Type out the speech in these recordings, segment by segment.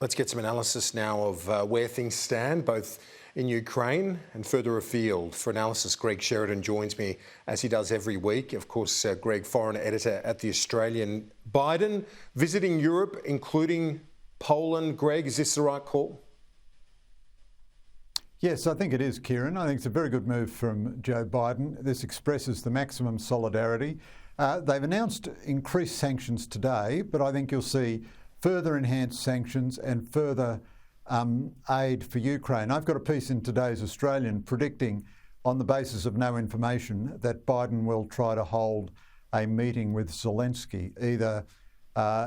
Let's get some analysis now of where things stand, both in Ukraine and further afield. For analysis, Greg Sheridan joins me, as he does every week. Of course, Greg, foreign editor at The Australian. Biden visiting Europe, including Poland. Greg, is this the right call? Yes, I think it is, Kieran. I think it's a very good move from Joe Biden. This expresses the maximum solidarity. They've announced increased sanctions today, but I think you'll see further enhanced sanctions and further aid for Ukraine. I've got a piece in today's Australian predicting, on the basis of no information, that Biden will try to hold a meeting with Zelensky. Either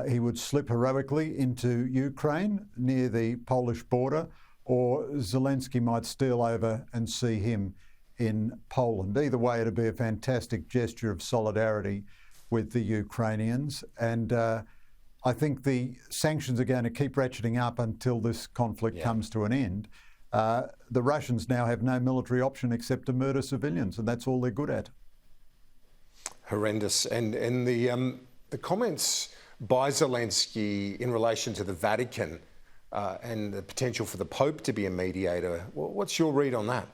he would slip heroically into Ukraine near the Polish border, or Zelensky might steal over and see him in Poland. Either way, it'd be a fantastic gesture of solidarity with the Ukrainians. And I think the sanctions are going to keep ratcheting up until this conflict comes to an end. The Russians now have no military option except to murder civilians, and that's all they're good at. Horrendous. And the comments by Zelensky in relation to the Vatican and the potential for the Pope to be a mediator, what's your read on that?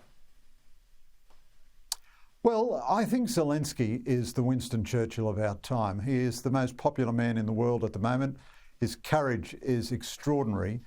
Well, I think Zelensky is the Winston Churchill of our time. He is the most popular man in the world at the moment. His courage is extraordinary.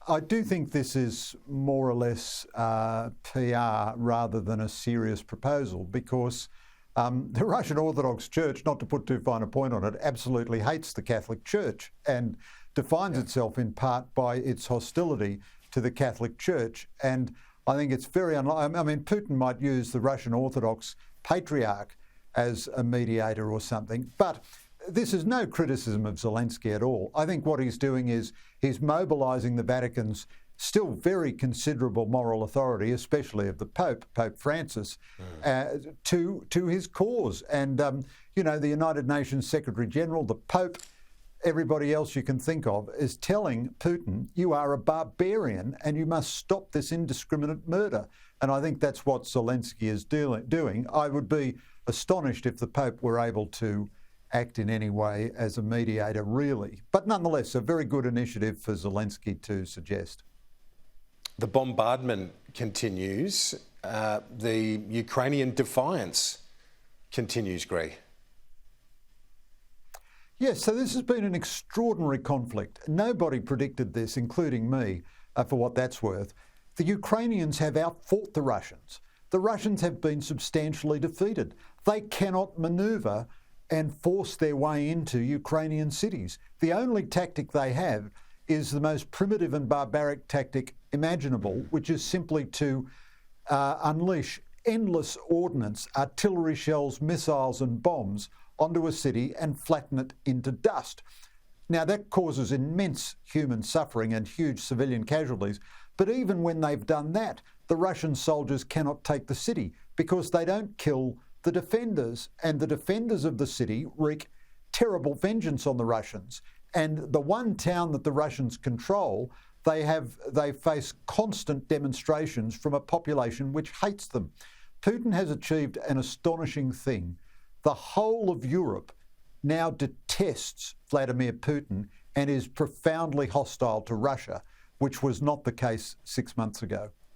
I do think this is more or less PR rather than a serious proposal, because the Russian Orthodox Church, not to put too fine a point on it, absolutely hates the Catholic Church and defines itself in part by its hostility to the Catholic Church. And I think it's very unlikely. I mean, Putin might use the Russian Orthodox Patriarch as a mediator or something, but this is no criticism of Zelensky at all. I think what he's doing is he's mobilising the Vatican's still very considerable moral authority, especially of the Pope, Pope Francis, to his cause. And, you know, the United Nations Secretary General, the Pope, everybody else you can think of, is telling Putin, you are a barbarian and you must stop this indiscriminate murder. And I think that's what Zelensky is doing. I would be astonished if the Pope were able to act in any way as a mediator, really. But nonetheless, a very good initiative for Zelensky to suggest. The bombardment continues. The Ukrainian defiance continues, Greg. Yes, so this has been an extraordinary conflict. Nobody predicted this, including me, for what that's worth. The Ukrainians have outfought the Russians. The Russians have been substantially defeated. They cannot manoeuvre and force their way into Ukrainian cities. The only tactic they have is the most primitive and barbaric tactic imaginable, which is simply to unleash endless ordnance, artillery shells, missiles and bombs onto a city and flatten it into dust. Now, that causes immense human suffering and huge civilian casualties. But even when they've done that, the Russian soldiers cannot take the city because they don't kill the defenders. And the defenders of the city wreak terrible vengeance on the Russians. And the one town that the Russians control, they face constant demonstrations from a population which hates them. Putin has achieved an astonishing thing. The whole of Europe now detests Vladimir Putin and is profoundly hostile to Russia, which was not the case 6 months ago.